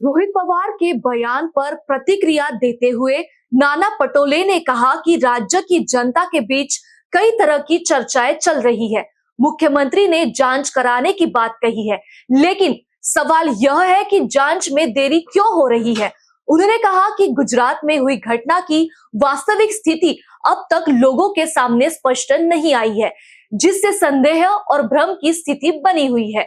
रोहित पवार के बयान पर प्रतिक्रिया देते हुए नाना पटोले ने कहा कि राज्य की जनता के बीच कई तरह की चर्चाएं चल रही है। मुख्यमंत्री ने जांच कराने की बात कही है, लेकिन सवाल यह है कि जांच में देरी क्यों हो रही है। उन्होंने कहा कि गुजरात में हुई घटना की वास्तविक स्थिति अब तक लोगों के सामने स्पष्ट नहीं आई है, जिससे संदेह और भ्रम की स्थिति बनी हुई है।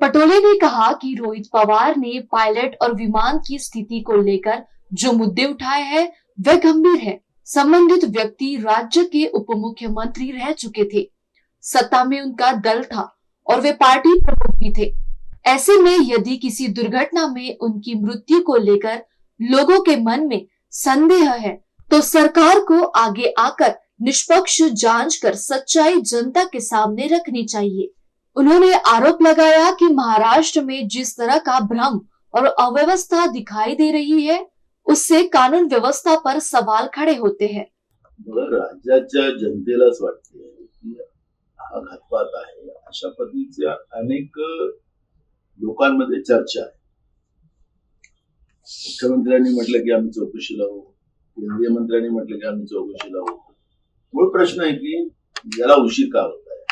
पटोले ने कहा कि रोहित पवार ने पायलट और विमान की स्थिति को लेकर जो मुद्दे उठाए हैं वह गंभीर है। संबंधित व्यक्ति राज्य के उप मुख्यमंत्री रह चुके थे, सत्ता में उनका दल था और वे पार्टी प्रमुख भी थे। ऐसे में यदि किसी दुर्घटना में उनकी मृत्यु को लेकर लोगों के मन में संदेह है तो सरकार को आगे आकर निष्पक्ष जांच कर सच्चाई जनता के सामने रखनी चाहिए। उन्होंने आरोप लगाया कि महाराष्ट्र में जिस तरह का भ्रम और अव्यवस्था दिखाई दे रही है उससे कानून व्यवस्था पर सवाल खड़े होते हैं। राज्याच्या जनतेलाच वाटते की हा घातपात आहे, अशा पद्धतीच्या अनेक लोकांमध्ये चर्चा आहे। मुख्यमंत्र्यांनी म्हटलं की आम्ही चौकशी लावू, केंद्रीय मंत्र्यांनी म्हटलं की आम्ही चौकशी लावू। मूळ प्रश्न आहे की याला उशीर का होत आहे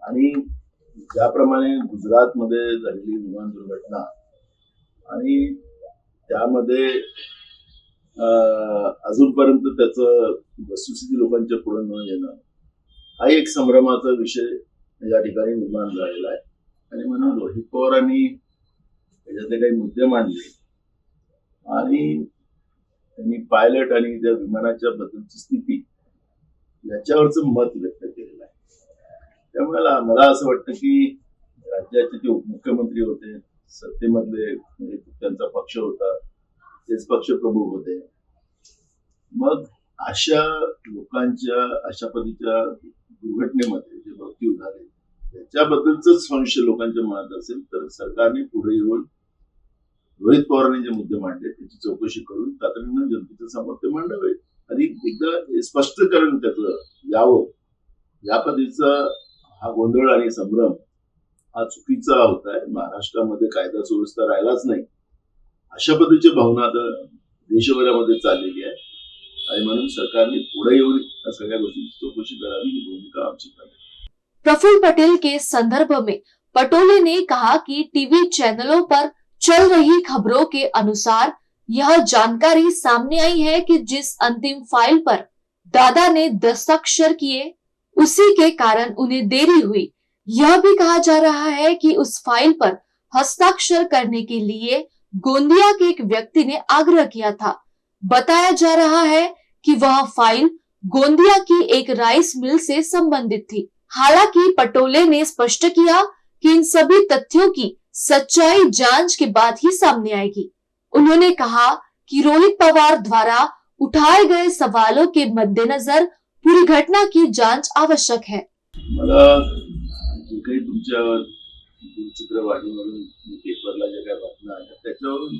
आणि ज्याप्रमाणे गुजरातमध्ये झालेली विमान दुर्घटना आणि त्यामध्ये अजूनपर्यंत त्याचं वस्तुस्थिती लोकांच्या पुढे न येणं हा एक संभ्रमाचा विषय या ठिकाणी निर्माण झालेला आहे। आणि म्हणून रोहित पवारांनी त्याच्यातले काही मुद्दे मांडले आणि त्यांनी पायलट आणि त्या विमानाच्या बद्दलची स्थिती याच्यावरचं मत व्यक्त केलेलं आहे। त्यामुळे मला असं वाटतं की राज्याचे जे उपमुख्यमंत्री होते, सत्तेमधले म्हणजे त्यांचा पक्ष होता, तेच पक्ष प्रमुख होते, मग अशा लोकांच्या अशा पद्धतीच्या दुर्घटनेमध्ये जे मृत्यू झाले त्याच्याबद्दलच संशय लोकांच्या मनात असेल तर सरकारने पुढे येऊन रोहित पवारांनी जे मुद्दे मांडले त्याची चौकशी करून तातडीनं जनतेच्या समोर ते मांडावे आणि एकदा स्पष्टीकरण त्याचं यावं। या पद्धतीचा हा गोंधळ आणि संभ्रम हा चुकीचा होत आहे। महाराष्ट्रामध्ये कायदा सुव्यवस्था राहिलाच नाही अशा पद्धतीची भावना आता देशभरामध्ये चाललेली आहे आणि म्हणून सरकारने पुढे येऊन या सगळ्या गोष्टींची चौकशी करावी ही भूमिका आमची आहे। प्रफुल्ल पटेल के संदर्भ में पटोले ने कहा कि टीवी चैनलों पर चल रही खबरों के अनुसार यह जानकारी सामने आई है कि जिस अंतिम फाइल पर दादा ने दस्तक्षर किए उसी के कारण उन्हें देरी हुई। यह भी कहा जा रहा है कि उस फाइल पर हस्ताक्षर करने के लिए गोंदिया के एक व्यक्ति ने आग्रह किया था। बताया जा रहा है कि वह फाइल गोंदिया की एक राइस मिल से संबंधित थी। हालांकि पटोले ने स्पष्ट किया कि इन सभी तथ्यों की सच्चाई जांच के बाद ही सामने आएगी। उन्होंने कहा कि रोहित पवार द्वारा उठाए गए सवालों के मद्देनजर पूरी घटना की जांच आवश्यक है। मला जे काही तुमच्या दूरचित्रवाणीवरून पेपरला ज्या काही बातम्या आल्या त्याच्यावरून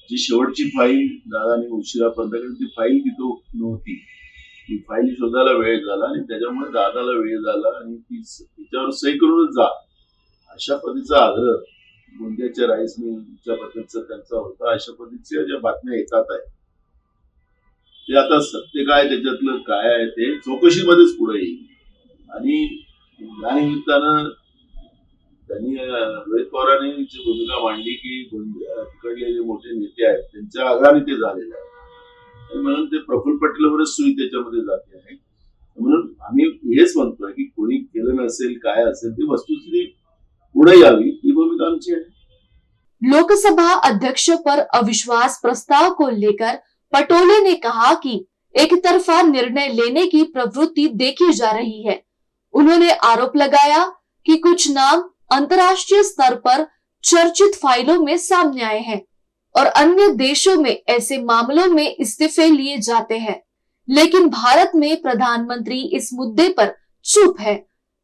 जी शेवटची फाईल दादानी उशिरापर्यंत ती फाईल तिथं नव्हती, ती फाईल शोधायला वेळ झाला आणि त्याच्यामुळे दादाला वेळ झाला आणि तिच्यावर सही करूनच जा अशा पद्धतीचा आग्रह गोंदियाच्या राईस मिलच्या बद्दलचा त्यांचा होता। अशा पद्धतीच्या ज्या बातम्या येतात आहे ते आता सत्य काय त्याच्यातलं काय आहे ते चौकशीमध्येच पुढे येईल आणि या निमित्तानं त्यांनी रोहित पवारांनी जी भूमिका मांडली की तिकडले जे मोठे नेते आहेत त्यांच्या आग्रहाने ते झालेले आहे आणि म्हणून ते प्रफुल्ल पटेलवरच सुई त्याच्यामध्ये जाते आहे। म्हणून आम्ही हेच म्हणतोय की कोणी केलं नसेल काय असेल ती वस्तुस्थिती पुढे यावी ही भूमिका आमची आहे। लोकसभा अध्यक्ष पर अविश्वास प्रस्ताव को लेकर पटोले ने कहा कि एक तरफा निर्णय लेने की प्रवृत्ति देखी जा रही है। उन्होंने आरोप लगाया कि कुछ नाम अंतर्राष्ट्रीय स्तर पर चर्चित फाइलों में सामने आए हैं और अन्य देशों में ऐसे मामलों में इस्तीफे लिए जाते हैं, लेकिन भारत में प्रधानमंत्री इस मुद्दे पर चुप है।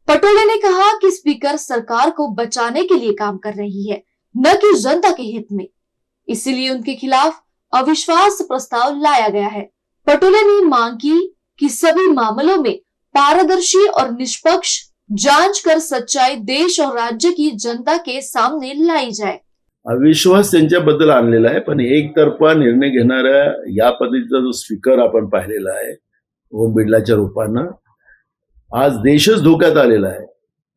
पटोले ने कहा कि स्पीकर सरकार को बचाने के लिए काम कर रही है, न कि जनता के हित में, इसीलिए उनके खिलाफ अविश्वास प्रस्ताव लाया गया है। पटोले ने मांग की कि सभी मामलों में पारदर्शी और निष्पक्ष जांच कर सच्चाई देश और राज्य की जनता के सामने लाई जाए। अविश्वास त्यांच्याबद्दल आणलेला आहे, पण एकतर्फा निर्णय घेणाऱ्या या पद्धतीचा जो स्पीकर आपण पाहिलेला आहे ओम बिर्लाच्या रूपानं, आज देशच धोक्यात आलेला आहे.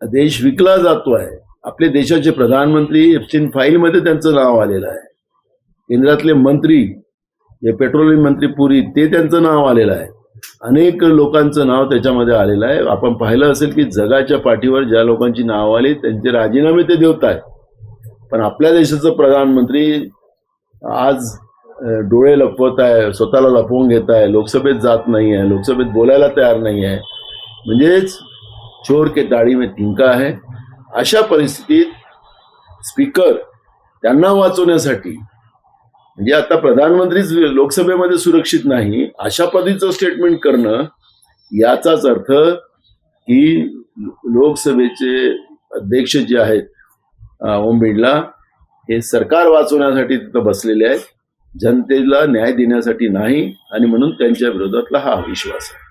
देश विकला जातो आहे. आपले देशाचे प्रधानमंत्री एप्स्टीन फाईलमध्ये त्यांचं नाव आलेलं आहे. केंद्रातले मंत्री जे पेट्रोलियम मंत्री पुरी ते त्यांचं नाव आलेलं आहे. अनेक लोकांचं नाव त्याच्यामध्ये आलेलं आहे. आपण पाहिलं असेल की जगाच्या पाठीवर ज्या लोकांची नाव आली त्यांचे राजीनामे ते देत आहेत. पण आपल्या देशाचं प्रधानमंत्री आज डोळे लपवत आहे, स्वतःला लपवून घेत आहे, लोकसभेत जात नाही आहे, लोकसभेत बोलायला तयार नाही आहे. म्हणजेच चोर के दाढी में तिनका आहे. अशा परिस्थितीत स्पीकर त्यांना वाचवण्यासाठी, म्हणजे आता प्रधानमंत्रीच लोकसभेमध्ये सुरक्षित नाही अशा पद्धतीचं स्टेटमेंट करणं, याचाच अर्थ की लोकसभेचे अध्यक्ष जे आहेत ओम बिर्ला हे सरकार वाचवण्यासाठी तिथं बसलेले आहेत, जनतेला न्याय देण्यासाठी नाही, आणि म्हणून त्यांच्या विरोधातला हा अविश्वास आहे.